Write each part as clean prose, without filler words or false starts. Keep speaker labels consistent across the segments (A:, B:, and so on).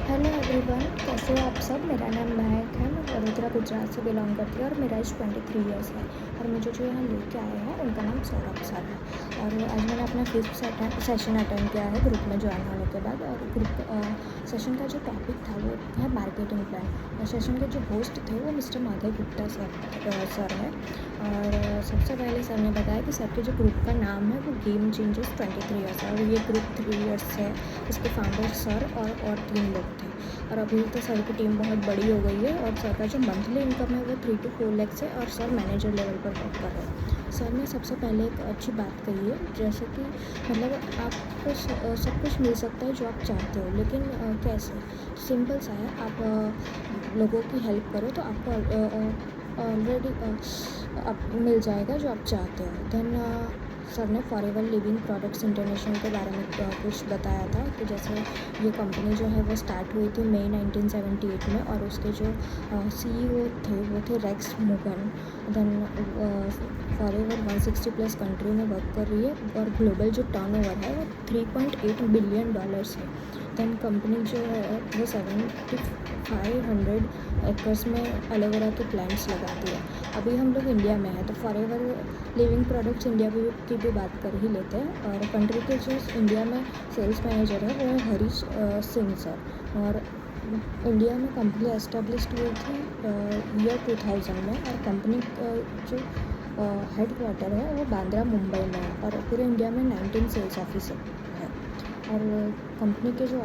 A: Hello everyone, कैसे हो आप सब। मेरा नाम महक है। मैं वडोदरा गुजरात से बिलोंग करती हूँ और मेरा एज 23 ईयर्स है। और मुझे जो यहाँ लेके आए हैं उनका नाम सौरभ सर है। और आज मैंने अपना 5th सेशन अटेंड किया है ग्रुप में ज्वाइन होने के बाद। और ग्रुप सेशन का जो टॉपिक था वो है मार्केटिंग प्लान। और सेशन के जो होस्ट थे वो मिस्टर माधव गुप्ता सर है। और सबसे पहले सर ने बताया कि सर के जो ग्रुप का नाम है वो गेम चेंजर्स 23 ईयर्स है। और ये ग्रुप 3 ईयर्स से इसके फाउंडर सर और 3 लोग थे। और अभी तो सर की टीम बहुत बड़ी हो गई है और सर का जो मंथली इनकम है वो 3 to 4 lakhs है। और सर मैनेजर लेवल पर वर्क कर रहे हैं। सर ने सबसे पहले एक अच्छी बात कही है, जैसे कि मतलब आपको सब कुछ मिल सकता है जो आप चाहते हो, लेकिन कैसे। सिंपल सा है, आप लोगों की हेल्प करो तो आपको ऑलरेडी आप मिल जाएगा जो आप चाहते हो। देन सर ने फॉरएवर लिविंग प्रोडक्ट्स इंटरनेशनल के बारे में कुछ बताया था कि जैसे ये कंपनी जो है वो स्टार्ट हुई थी मई 1978 में। और उसके जो CEO थे वो थे रेक्स मुगन। देन फॉरएवर 160+ कंट्री में वर्क कर रही है और ग्लोबल जो टर्नओवर है वो $3.8 बिलियन है। देन कंपनी जो है वो 7500 एकर्स में एलोवेरा के प्लांट्स लगाती है। अभी हम लोग इंडिया में हैं तो फॉरएवर लिविंग प्रोडक्ट्स इंडिया की भी बात कर ही लेते हैं। और कंट्री के जो इंडिया में सेल्स मैनेजर है वो है हरीश सिंह सर। और इंडिया में कंपनी एस्टेब्लिश्ड हुई थी ईयर 2000 में। और कंपनी जो हेडक्वार्टर है वो बांद्रा मुंबई में है। और पूरे इंडिया में 19 सेल्स ऑफिस है। और कंपनी के जो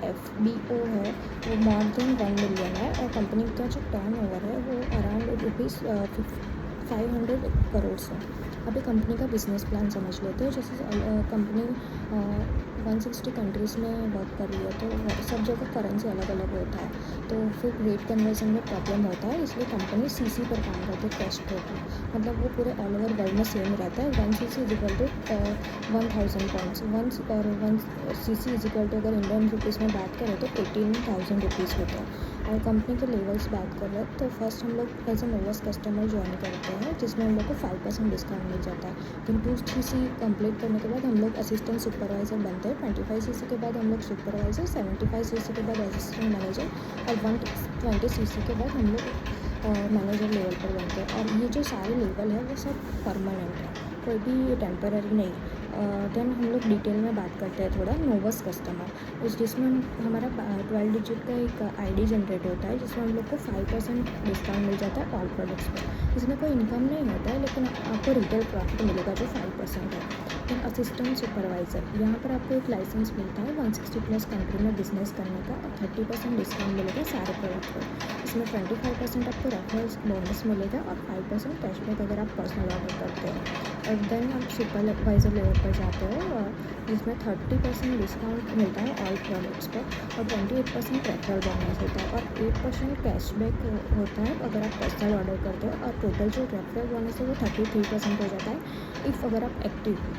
A: FBO है वो मोर देन 1 मिलियन है। और कंपनी का जो टर्नओवर है वो अराउंड ₹500 करोड़ है। अभी कंपनी का बिजनेस प्लान समझ लेते हैं। जैसे कंपनी 160 कंट्रीज़ में वर्क कर रही है तो सब जगह करेंसी अलग अलग होता है, तो फिर रेट कन्वर्जन में प्रॉब्लम होता है। इसलिए कंपनी CC पर काम करती है, कैश फ्लो पर। मतलब वो पूरे ऑल ओवर वर्ल्ड में सेम रहता है। 1 CC is equal to 1000 points. और 1 CC इज इक्वल टू अगर इंडियन रुपीज़ में बात करें तो 18,000 रुपीज़ होता है। और कंपनी के लेवल्स बात कर रहे हैं तो फर्स्ट हम लोग एज ए नोवेस्ट कस्टमर ज्वाइन करते हैं, जिसमें हम लोग को 5% डिस्काउंट मिल जाता है। फिर 2 CC कंप्लीट करने के बाद हम लोग असिस्टेंट सुपरवाइज़र बनते हैं। 25 CC के बाद हम लोग सुपरवाइज़र, 75 CC के बाद असिस्टेंट मैनेजर और 120 CC के बाद हम लोग मैनेजर लेवल पर बनते हैं। और ये जो सारे लेवल है वो सब परमानेंट है, कोई भी टेम्पररी नहीं। देन हम लोग डिटेल में बात करते हैं थोड़ा नोवस कस्टमर, जिसमें हमारा 12 डिजिट का एक ID जनरेट होता है, जिसमें हम लोग को 5% डिस्काउंट मिल जाता है ऑल प्रोडक्ट्स पर। इसमें कोई इनकम नहीं होता है, लेकिन आपको रिटेल प्रॉफिट मिलेगा जो 5% है। देन असिस्टेंट सुपरवाइज़र, यहाँ पर आपको एक लाइसेंस मिलता है 160+ कंट्री में बिजनेस करने का और 30% डिस्काउंट मिलेगा सारे प्रोडक्ट पर। इसमें 25% आपको रेफरल्स बोनस मिलेगा और 5% कैशबैक अगर आप पर्सनल ऑर्डर करते हो। और देन आप सुपरवाइज़र लेवल पर जाते हो जिसमें 30% डिस्काउंट मिलता है ऑल प्रोडक्ट्स पर और 28% रेफरल बोनस होता है और 8% कैशबैक होता है अगर आप पर्सनल ऑर्डर करते हो। और टोटल जो रेफरल बोनस है वो 33% हो जाता है इफ़ अगर आप एक्टिव हो।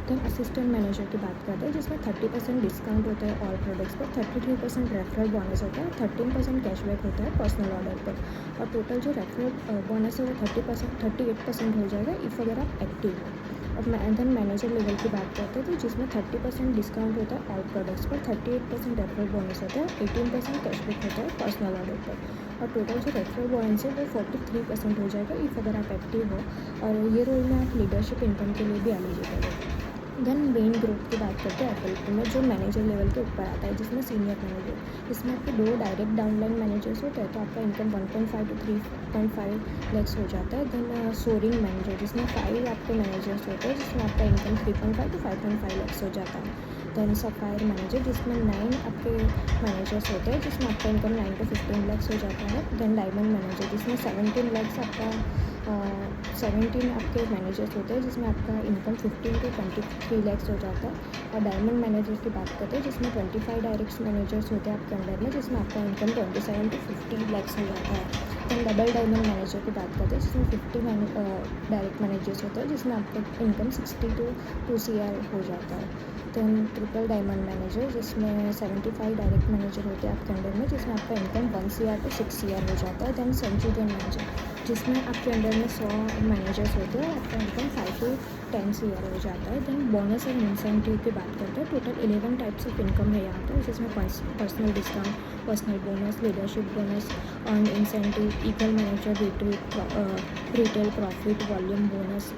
A: देन असिस्टेंट मैनेजर की बात करते हैं, जिसमें 30% डिस्काउंट होता है ऑल प्रोडक्ट्स पर, 33% रेफरल बोनस होता है, 13% कैशबैक होता है पर्सनल ऑर्डर पर। और टोटल जो रेफरल बोनस है वो 38% हो जाएगा इफ़ अगर आप एक्टिव हो। और देन मैनेजर लेवल की बात करते हैं तो जिसमें 30% डिस्काउंट होता है ऑल प्रोडक्ट्स पर, 38% रेफरल बोनस होता है, 18% कैशबैक होता है पर्सनल ऑर्डर पर। और टोटल जो रेफरल बोनस है वो 43% हो जाएगा इफ़ अगर आप एक्टिव हो। और ये रोल में आप लीडरशिप इनकम के लिए भी एलिजिबल हो। देन मेन ग्रुप की बात करते हैं FLP में, जो मैनेजर लेवल के ऊपर आता है, जिसमें सीनियर मैनेजर, इसमें आपके 2 डायरेक्ट डाउनलाइन मैनेजर्स होते हैं तो आपका इनकम 1.5 to 3.5 lakhs हो जाता है। देन सोरिंग मैनेजर, जिसमें 5 आपके मैनेजर्स होते हैं, जिसमें आपका इनकम 3.5 to 5.5 lakhs हो जाता है। देन सफायर मैनेजर, जिसमें 9 आपके मैनेजर्स होते हैं, जिसमें आपका इनकम 9 to 15 lakhs हो जाता है। देन डायमंड मैनेजर, जिसमें 17 lakhs आपका 17 आपके मैनेजर्स होते हैं, जिसमें आपका इनकम 15 to 23 lakhs हो जाता है। और डायमंड मैनेजर की बात करते हैं, जिसमें 25 डायरेक्ट मैनेजर्स होते हैं आपके अंडर में, जिसमें आपका इनकम 27 to 50 lakhs हो जाता है। देन डबल डायमंड मैनेजर की बात करते हैं, जिसमें 50 डायरेक्ट मैनेजर्स होते हैं, जिसमें आपका इनकम 60 to 2 CR हो जाता है। देन ट्रिपल डायमंड मैनेजर, जिसमें 75 डायरेक्ट मैनेजर होते हैं आपके अंडर में, जिसमें आपका इनकम 1 CR to 6 CR हो जाता है। देन सेंचुरियन मैनेजर, जिसमें आपके अंडर में 100 मैनेजर्स होते हैं और आपका इनकम 5 to 10 ईयर हो जाता है। देन बोनस एंड इंसेंटिव की बात करते हैं। टोटल 11 टाइप्स ऑफ इनकम है यहाँ पर, जिसमें personal discount, personal bonus, leadership bonus, earn incentive, eagle manager retreat, retail profit, volume bonus,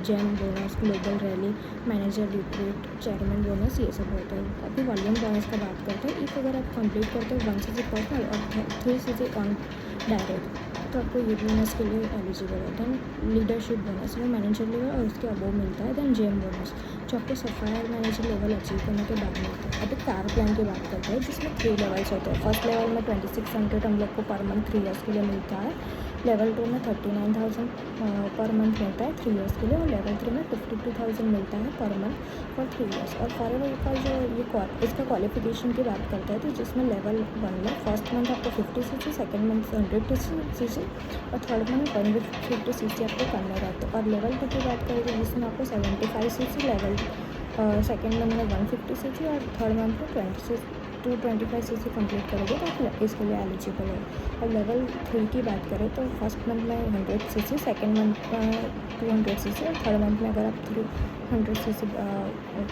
A: gem bonus, global rally, manager retreat, chairman bonus, ये सब होता है। अभी वॉल्यूम बोनस का बात करते हैं। इफ अगर आप कंप्लीट करते हो 1 CC पर्सनल और 3 CC ऑन डायरेक्ट, तो आपको ये बोनस के लिए एलिजिबल है। देन लीडरशिप बोनस वो मैनेजर लेवल और उसके अबव मिलता है। देन जेम बोनस जो आपको सफायर मैनेजर लेवल अचीव करने के बाद मिलता है। अभी कार प्लान की बात करते हैं, जिसमें 3 लेवल्स होते हैं। फर्स्ट लेवल में 2600 हम लोग को पर मंथ 3 ईयर्स के लिए मिलता है। लेवल 2 में 39,000 पर मंथ मिलता है 3 ईयर्स के लिए, और लेवल 3 में 52,000 मिलता है पर मंथ फॉर 3 ईयर्स। और फॉरएवर का जो ये इसका क्वालिफिकेशन की बात करते हैं, तो जिसमें लेवल 1 में फर्स्ट मंथ आपको 50 CC, सेकेंड मंथ 100 CC और थर्ड मंथ 150 CC आपको करना रहता है। और लेवल 2 की बात करें तो जिसमें आपको 75 CC, लेवल सेकेंड मंथ में 150 CC और थर्ड मंथ में 225 CC कंप्लीट करोगे तो आप इसके लिए एलिजिबल है। और लेवल 3 की बात करें तो फर्स्ट मंथ में 100 CC, सेकेंड मंथ में 200 CC और थर्ड मंथ में अगर आप 300 CC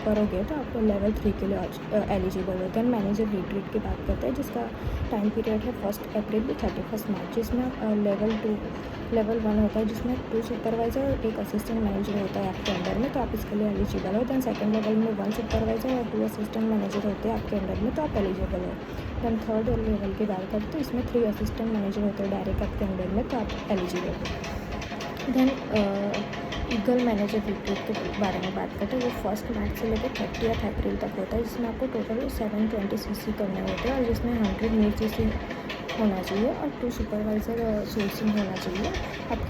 A: करोगे तो आपको लेवल 3 के लिए एलिजिबल होते हैं। मैनेजर रिट्रीट की बात करते हैं, जिसका टाइम पीरियड है 1 अप्रैल to 31 मार्च, जिसमें लेवल 1 होता है, जिसमें 2 सुपरवाइज़र और 1 असिस्टेंट मैनेजर होता है आपके अंडर में, तो आप इसके लिए एलिजिबल हो। दैन सेकंड लेवल में 1 सुपरवाइज़र और 2 असिस्टेंट मैनेजर होते हैं आपके अंडर में, तो आप एलिजिबल हो। दैन थर्ड लेवल की बात करते हैं, इसमें 3 असिस्टेंट मैनेजर होते हैं डायरेक्ट आपके अंडर में, तो आप एलिजिबल हो। दैन ईगल मैनेजर रिट्रीट के बारे में बात करते हैं। वो 1 मार्च से लेकर 30 अप्रैल तक होता है, जिसमें आपको टोटल 720 CC करने होते हैं और जिसमें 100 न्यू CC होना चाहिए और 2 सुपरवाइज़र सोर्सिंग होना चाहिए आपके